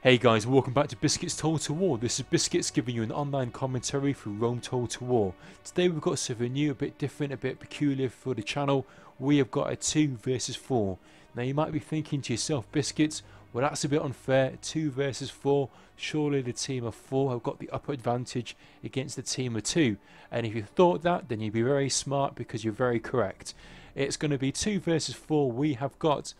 Hey guys, welcome back to Biscuits Total War. This is Biscuits giving you an online commentary for Rome Total War. Today we've got something new, a bit different, a bit peculiar for the channel. We have got a 2 versus 4. Now you might be thinking to yourself, Biscuits, well that's a bit unfair, 2 versus 4. Surely the team of 4 have got the upper advantage against the team of 2. And if you thought that, then you'd be very smart because you're very correct. It's going to be 2 versus 4. We have got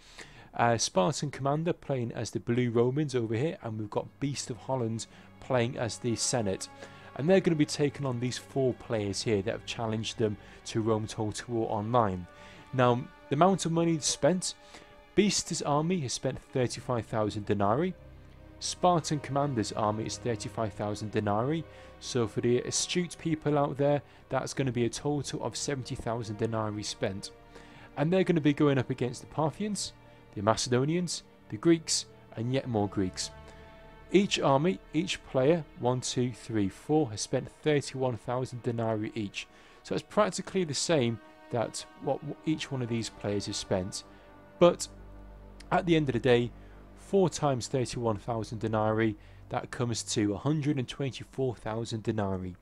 Spartan Commander playing as the Blue Romans over here, and we've got Beast of Holland playing as the Senate, and they're going to be taking on these 4 players here that have challenged them to Rome Total War Online. Now the amount of money spent, Beast's army has spent 35,000 denarii, Spartan Commander's army is 35,000 denarii, so for the astute people out there, that's going to be a total of 70,000 denarii spent, and they're going to be going up against the Parthians, the Macedonians, the Greeks, and yet more Greeks. Each army, each player, 1, 2, 3, 4, has spent 31,000 denarii each. So it's practically the same that what each one of these players has spent. But at the end of the day, 4 times 31,000 denarii, that comes to 124,000 denarii.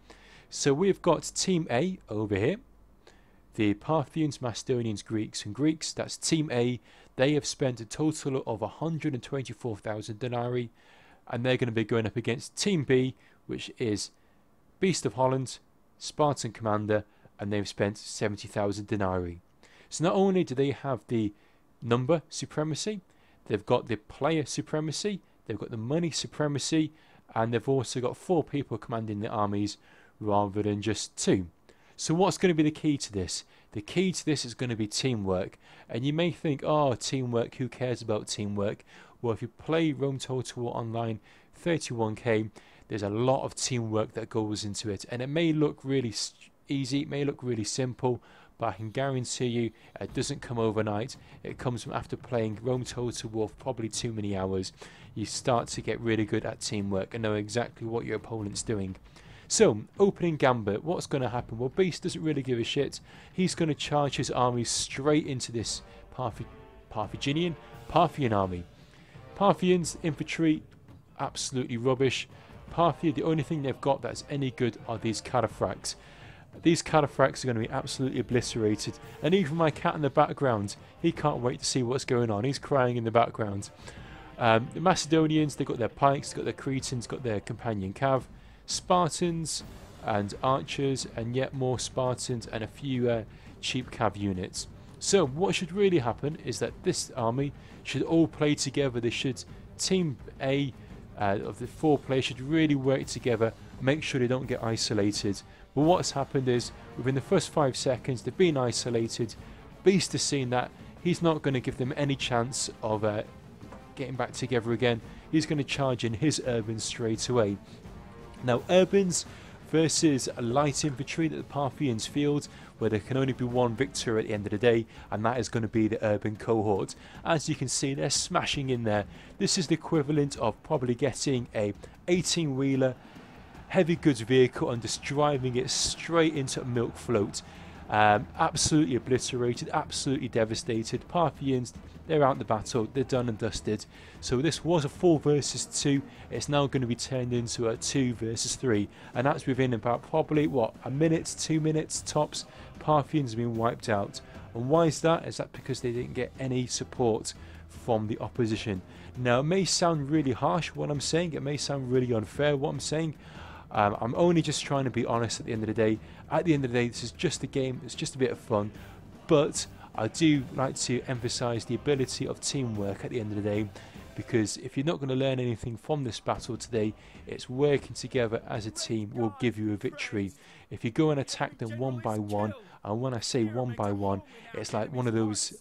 So we've got Team A over here. The Parthians, Macedonians, Greeks and Greeks, that's Team A. They have spent a total of 124,000 denarii, and they're going to be going up against Team B, which is Beast of Holland, Spartan Commander, and they've spent 70,000 denarii. So not only do they have the number supremacy, they've got the player supremacy, they've got the money supremacy, and they've also got 4 people commanding the armies rather than just 2. So what's going to be the key to this? The key to this is going to be teamwork. And you may think, oh, teamwork, who cares about teamwork? Well, if you play Rome Total War Online 31k, there's a lot of teamwork that goes into it. And it may look really easy, it may look really simple, but I can guarantee you it doesn't come overnight. It comes from after playing Rome Total War for probably too many hours. You start to get really good at teamwork and know exactly what your opponent's doing. So, opening gambit, what's going to happen? Well, Beast doesn't really give a shit. He's going to charge his army straight into this Parthian army. Parthians, infantry, absolutely rubbish. Parthia, the only thing they've got that's any good are these cataphracts. These cataphracts are going to be absolutely obliterated. And even my cat in the background, he can't wait to see what's going on. He's crying in the background. The Macedonians, they've got their pikes, they've got their Cretans, got their companion cav. Spartans and archers, and yet more Spartans and a few cheap cav units. So what should really happen is that this army should all play together. They should, Team A of the 4 players should really work together, make sure they don't get isolated. But what's happened is within the first 5 seconds they've been isolated. Beast has seen that. He's not going to give them any chance of getting back together again. He's going to charge in his urbans straight away. Now urbans versus light infantry that the Parthians field, where there can only be one victor at the end of the day, and that is going to be the urban cohort. As you can see, they're smashing in there. This is the equivalent of probably getting a 18-wheeler heavy goods vehicle and just driving it straight into a milk float. Absolutely obliterated, absolutely devastated. Parthians, they're out in the battle, they're done and dusted. So this was a 4 versus 2, it's now going to be turned into a 2 versus 3, and that's within about probably what, a minute, 2 minutes tops. Parthians have been wiped out. And why is that? Is that because they didn't get any support from the opposition? Now it may sound really harsh what I'm saying, it may sound really unfair what I'm saying. I'm only just trying to be honest at the end of the day. At the end of the day, this is just a game, it's just a bit of fun, but I do like to emphasise the ability of teamwork at the end of the day, because if you're not going to learn anything from this battle today, it's working together as a team will give you a victory. If you go and attack them one by one, and when I say one by one, it's like one of those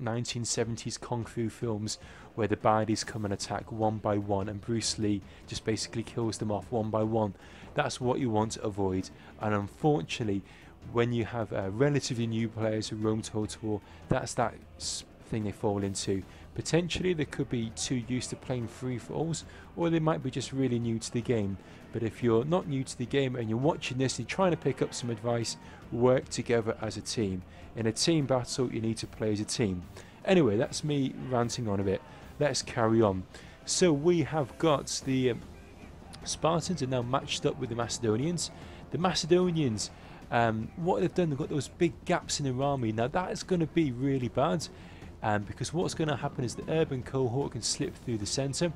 1970s kung fu films where the baddies come and attack one by one and Bruce Lee just basically kills them off one by one. That's what you want to avoid, and unfortunately when you have relatively new players who Rome Total War, that's that thing they fall into. Potentially they could be too used to playing free-for-alls, or they might be just really new to the game. But if you're not new to the game and you're watching this and you're trying to pick up some advice, work together as a team. In a team battle you need to play as a team. Anyway, that's me ranting on a bit. Let's carry on. So we have got the Spartans are now matched up with the Macedonians. The Macedonians, what they've done, they've got those big gaps in their army. Now that is going to be really bad, because what's going to happen is the urban cohort can slip through the centre.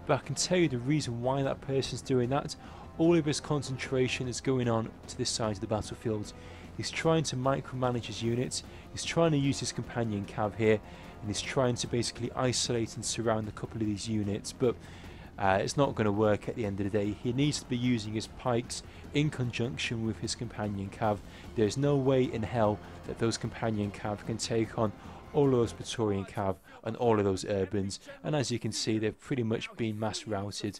But I can tell you the reason why that person's doing that. All of his concentration is going on to this side of the battlefield. He's trying to micromanage his units. He's trying to use his companion cav here, and he's trying to basically isolate and surround a couple of these units. But it's not going to work at the end of the day. He needs to be using his pikes in conjunction with his companion cav. There's no way in hell that those companion cav can take on all of those Praetorian cav and all of those urbans. And as you can see, they've pretty much been mass routed.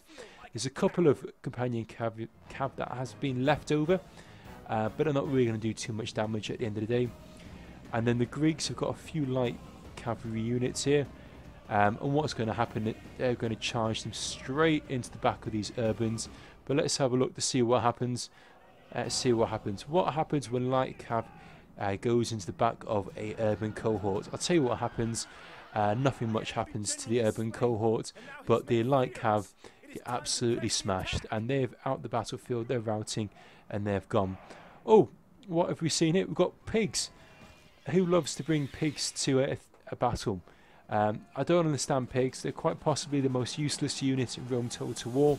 There's a couple of companion cav that has been left over, but they're not really going to do too much damage at the end of the day. And then the Greeks have got a few light cavalry units here. And what's going to happen, they're going to charge them straight into the back of these urbans. But let's have a look to see what happens. What happens when light cav goes into the back of a urban cohort? I'll tell you what happens. Nothing much happens to the urban cohort, but the light cav get absolutely smashed, and they're out the battlefield, they're routing, and they've gone. Oh, what have we seen here? We've got pigs. Who loves to bring pigs to a battle? I don't understand pigs. They're quite possibly the most useless unit in Rome Total War.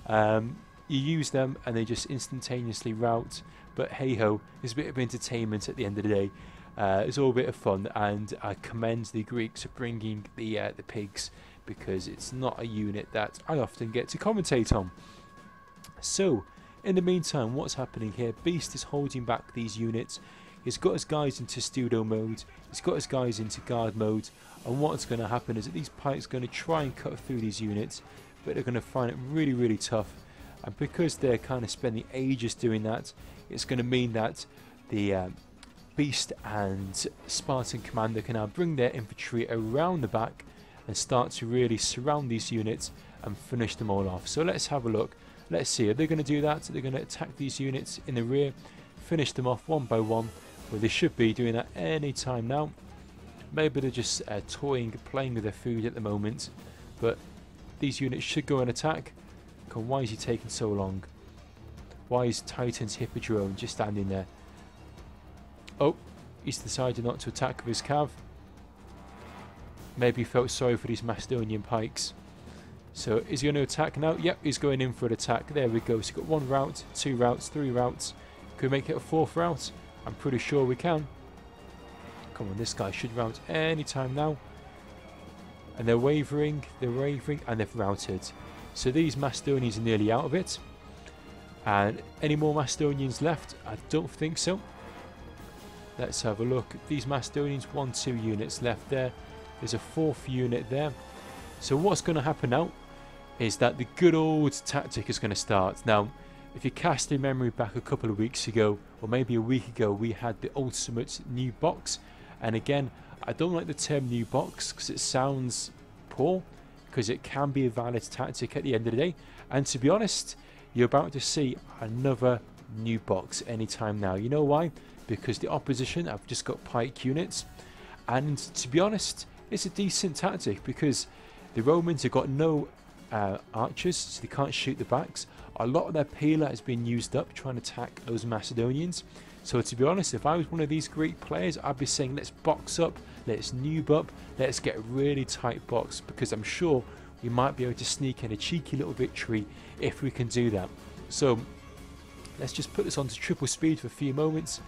You use them and they just instantaneously rout, but hey ho, it's a bit of entertainment at the end of the day. It's all a bit of fun, and I commend the Greeks for bringing the pigs, because it's not a unit that I often get to commentate on. So in the meantime, what's happening here? Beast is holding back these units. He's got his guys into Studo mode, he's got his guys into guard mode, and what's going to happen is that these pikes are going to try and cut through these units, but they're going to find it really, really tough. And because they're kind of spending ages doing that, it's going to mean that the Beast and Spartan Commander can now bring their infantry around the back and start to really surround these units and finish them all off. So let's have a look. Let's see, are they going to do that? Are they going to attack these units in the rear, finish them off one by one? Well, they should be doing that any time now. Maybe they're just toying, playing with their food at the moment, but these units should go and attack. God, why is he taking so long? Why is Titan's Hippodrome just standing there? Oh, he's decided not to attack with his cav. Maybe he felt sorry for these Macedonian pikes. So is he going to attack now? Yep, he's going in for an attack. There we go. So we've got one route, two routes, three routes. Can we make it a fourth route? I'm pretty sure we can. Come on, this guy should rout any time now. And they're wavering, and they've routed. So these Macedonians are nearly out of it. And any more Macedonians left? I don't think so. Let's have a look. These Macedonians, 2 units left there. There's a 4th unit there. So what's going to happen now is that the good old tactic is going to start. Now, if you cast your memory back a couple of weeks ago, or maybe a week ago, we had the ultimate new box. And again, I don't like the term new box because it sounds poor, because it can be a valid tactic at the end of the day. And to be honest, you're about to see another new box anytime now. You know why? Because the opposition have just got pike units. And to be honest, it's a decent tactic because the Romans have got no archers, so they can't shoot the backs. A lot of their pila has been used up trying to attack those Macedonians. So to be honest, if I was one of these Greek players, I'd be saying let's box up, let's noob up, let's get a really tight box, because I'm sure we might be able to sneak in a cheeky little victory if we can do that. So let's just put this onto triple speed for a few moments,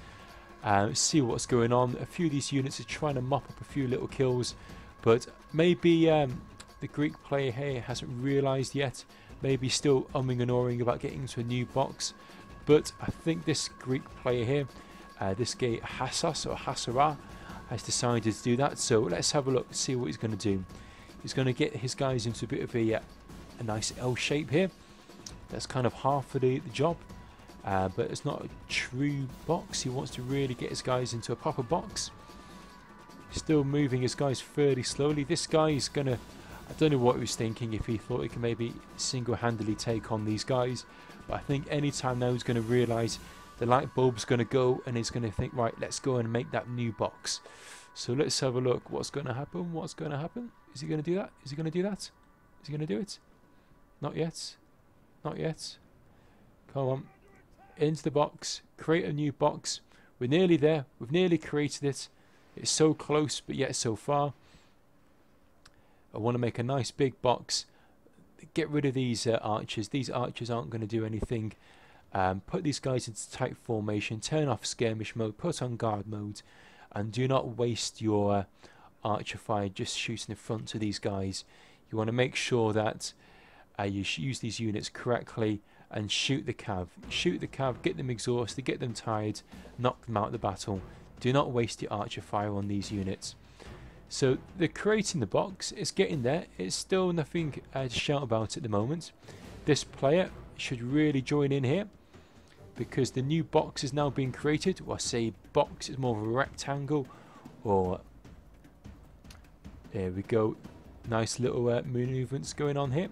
see what's going on. A few of these units are trying to mop up a few little kills, but maybe the Greek player here hasn't realised yet. Maybe still umming and ahhing about getting into a new box. But I think this Greek player here, this guy Hassas or Hassara, has decided to do that. So let's have a look, see what he's going to do. He's going to get his guys into a bit of a nice L shape here. That's kind of half of the job. But it's not a true box. He wants to really get his guys into a proper box. Still moving his guys fairly slowly. This guy is going to... I don't know what he was thinking, if he thought he could maybe single-handedly take on these guys. But I think any time now he's going to realise the light bulb's going to go, and he's going to think, right, let's go and make that new box. So let's have a look. What's going to happen? What's going to happen? Is he going to do that? Is he going to do that? Is he going to do it? Not yet. Not yet. Come on. Into the box. Create a new box. We're nearly there. We've nearly created it. It's so close, but yet so far. I want to make a nice big box. Get rid of these archers. These archers aren't going to do anything. Put these guys into tight formation. Turn off skirmish mode. Put on guard mode. And do not waste your archer fire just shooting in front of these guys. You want to make sure that you use these units correctly and shoot the cav. Shoot the cav, get them exhausted, get them tired, knock them out of the battle. Do not waste your archer fire on these units. So they're creating the box. It's getting there. It's still nothing to shout about at the moment. This player should really join in here because the new box is now being created. Well, I say box is more of a rectangle, or there we go. Nice little movements going on here.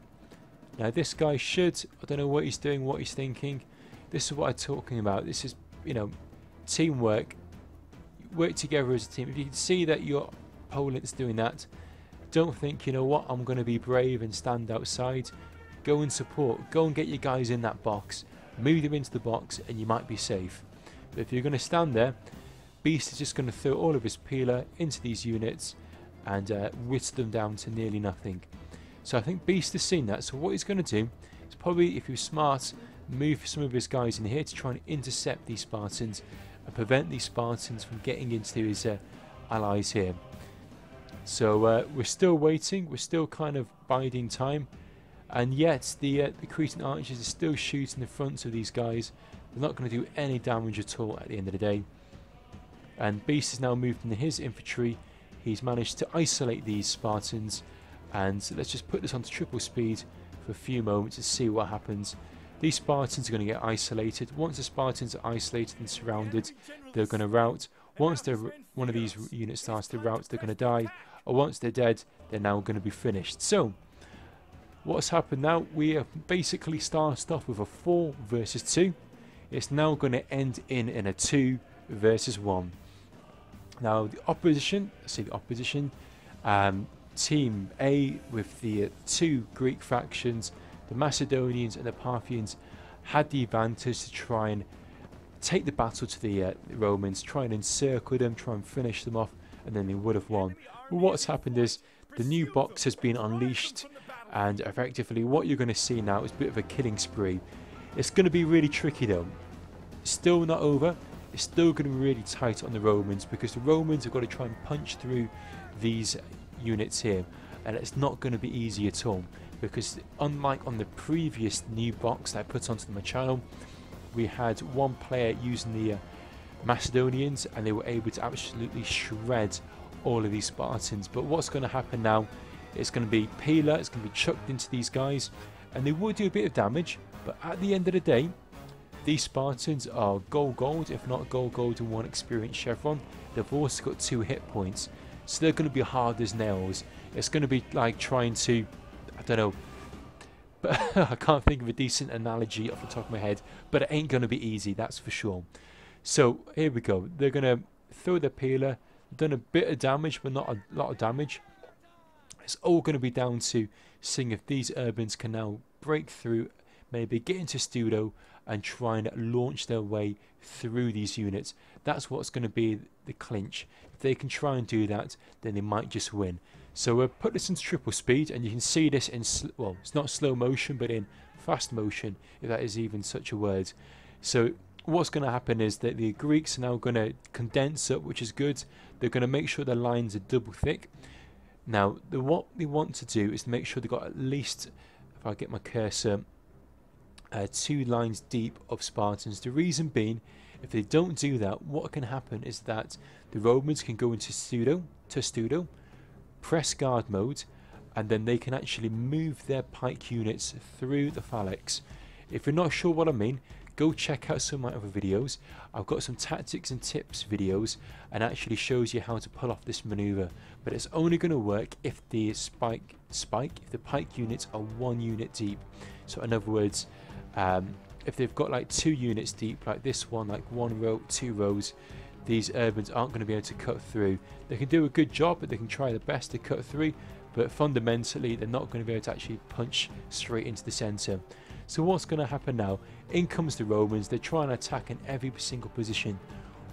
Now this guy should, I don't know what he's doing, what he's thinking. This is what I'm talking about. This is, you know, teamwork. Work together as a team. If you can see that your opponent's doing that, don't think, you know what, I'm going to be brave and stand outside. Go and support. Go and get your guys in that box. Move them into the box and you might be safe. But if you're going to stand there, Beast is just going to throw all of his peeler into these units and whittle them down to nearly nothing. So I think Beast has seen that. So what he's going to do is probably, if he was smart, move some of his guys in here to try and intercept these Spartans and prevent these Spartans from getting into his allies here. So we're still waiting. We're still kind of biding time. And yet the Cretan archers are still shooting the fronts of these guys. They're not going to do any damage at all at the end of the day. And Beast has now moved into his infantry. He's managed to isolate these Spartans. And let's just put this onto triple speed for a few moments to see what happens. These Spartans are going to get isolated. Once the Spartans are isolated and surrounded, they're going to rout. Once one of these units starts to rout, they're going to die. Or once they're dead, they're now going to be finished. So, what's happened now? We have basically started off with a 4 versus 2. It's now going to end in a 2 versus 1. Now, the opposition, let's see the opposition, Team A with the 2 Greek factions, the Macedonians and the Parthians, had the advantage to try and take the battle to the Romans, try and encircle them, try and finish them off, and then they would have won. But what's happened is the new box has been unleashed, and effectively what you're going to see now is a bit of a killing spree. It's going to be really tricky though. It's still not over. It's still going to be really tight on the Romans because the Romans have got to try and punch through these units here, and it's not going to be easy at all because unlike on the previous new box that I put onto my channel, we had one player using the Macedonians and they were able to absolutely shred all of these Spartans. But what's going to happen now, it's going to be peeler, it's going to be chucked into these guys and they will do a bit of damage, but at the end of the day these Spartans are gold, if not gold and 1 experience chevron. They've also got 2 hit points, so they're going to be hard as nails. It's going to be like trying to, I don't know, but I can't think of a decent analogy off the top of my head, but it ain't going to be easy, that's for sure. So here we go. They're going to throw their peeler, done a bit of damage but not a lot of damage. It's all going to be down to seeing if these urbans can now break through, maybe get into Studo and try and launch their way through these units. That's what's going to be the clinch. If they can try and do that, then they might just win. So we'll put this into triple speed and you can see this in, well, it's not slow motion but in fast motion, if that is even such a word. So what's going to happen is that the Greeks are now going to condense up, which is good. They're going to make sure their lines are double thick. Now what they want to do is to make sure they've got at least, if I get my cursor, 2 lines deep of Spartans. The reason being, if they don't do that, what can happen is that the Romans can go into Studo, press guard mode, and then they can actually move their pike units through the phalanx. If you're not sure what I mean, go check out some of my other videos. I've got some tactics and tips videos and actually shows you how to pull off this maneuver, but it's only going to work if the if the pike units are 1 unit deep. So in other words, if they've got like 2 units deep, like this one, like 1 row, 2 rows, these urbans aren't going to be able to cut through. They can do a good job, but they can try their best to cut through, but fundamentally they're not going to be able to actually punch straight into the centre. So what's going to happen now? In comes the Romans. They're trying to attack in every single position.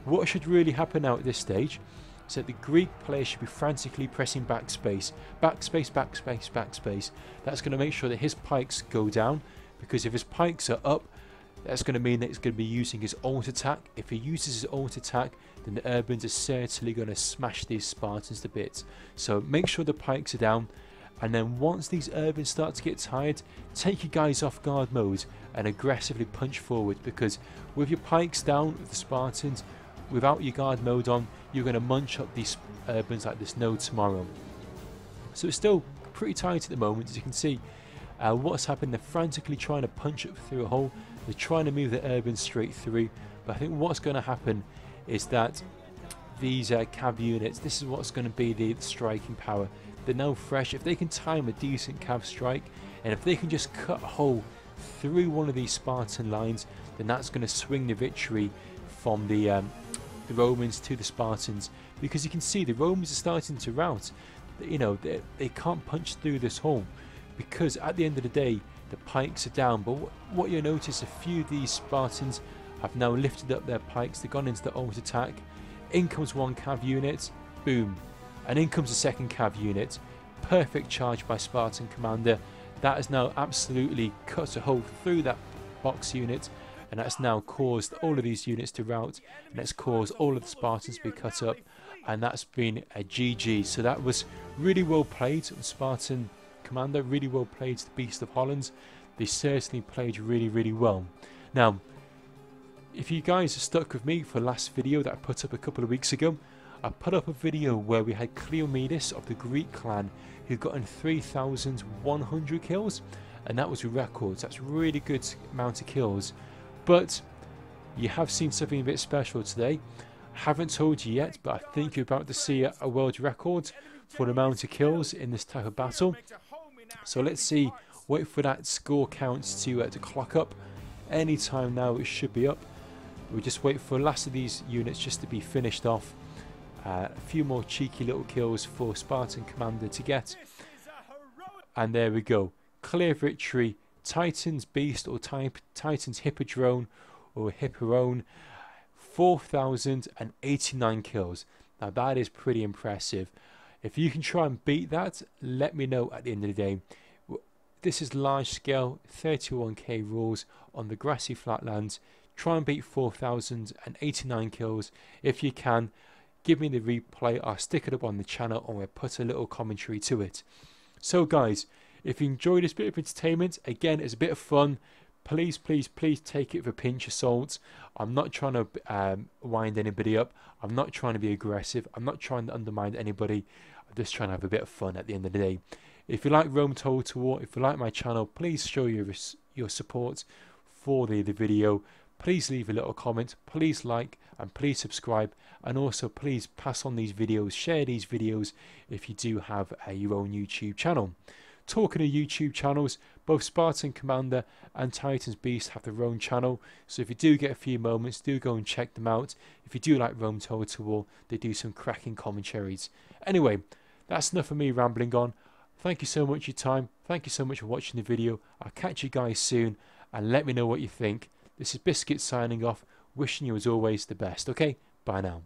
What should really happen now at this stage is that the Greek player should be frantically pressing backspace, backspace, backspace, backspace. That's going to make sure that his pikes go down, because if his pikes are up, that's going to mean that he's going to be using his ult attack. If he uses his ult attack, then the Urbans are certainly going to smash these Spartans to bits. So make sure the pikes are down. And then once these Urbans start to get tired, take your guys off guard mode and aggressively punch forward, because with your pikes down, with the Spartans, without your guard mode on, you're going to munch up these Urbans like there's no tomorrow. So it's still pretty tight at the moment, as you can see. What's happened, they're frantically trying to punch up through a hole. They're trying to move the Urbans straight through. But I think what's going to happen is that these cav units, this is what's going to be the striking power. They're now fresh. If they can time a decent cav strike, and if they can just cut a hole through one of these Spartan lines, then that's going to swing the victory from the Romans to the Spartans. Because you can see the Romans are starting to rout. You know, they can't punch through this hole, because at the end of the day the pikes are down. But what you'll notice, a few of these Spartans have now lifted up their pikes. They've gone into the ult attack. In comes one cav unit, boom, and in comes a second cav unit. Perfect charge by Spartan Commander. That has now absolutely cut a hole through that box unit, and that's now caused all of these units to rout, and it's caused all of the Spartans to be cut up, and that's been a GG. So that was really well played, Spartan Commander, really well played, the Beast of Holland. They certainly played really, really well. Now, if you guys are stuck with me for the last video that I put up a couple of weeks ago, I put up a video where we had Cleomedes of the Greek clan who'd gotten 3,100 kills, and that was records. That's a really good amount of kills. But you have seen something a bit special today. I haven't told you yet, but I think you're about to see a world record for the amount of kills in this type of battle. So let's see, wait for that score count to clock up. Any time now it should be up. We'll just wait for the last of these units just to be finished off. A few more cheeky little kills for Spartan Commander to get. And there we go. Clear victory. Titan's Beast or Titan's Hippodrome or Hipperone. 4,089 kills. Now that is pretty impressive. If you can try and beat that, let me know at the end of the day. This is large scale 31k rules on the grassy flatlands. Try and beat 4,089 kills. If you can, give me the replay. I'll stick it up on the channel, or I'll put a little commentary to it. So guys, if you enjoyed this bit of entertainment, again, it's a bit of fun. Please, please, please take it with a pinch of salt. I'm not trying to wind anybody up. I'm not trying to be aggressive. I'm not trying to undermine anybody. I'm just trying to have a bit of fun at the end of the day. If you like Rome Total War, if you like my channel, please show your support for the video. Please leave a little comment, please like, and please subscribe, and also please pass on these videos, share these videos if you do have your own YouTube channel. Talking of YouTube channels, both Spartan Commander and Titan's Beast have their own channel, so if you do get a few moments, do go and check them out. If you do like Rome Total War, they do some cracking commentaries. Anyway, that's enough of me rambling on. Thank you so much for your time, thank you so much for watching the video. I'll catch you guys soon, and let me know what you think. This is Biscuits signing off, wishing you as always the best. Okay, bye now.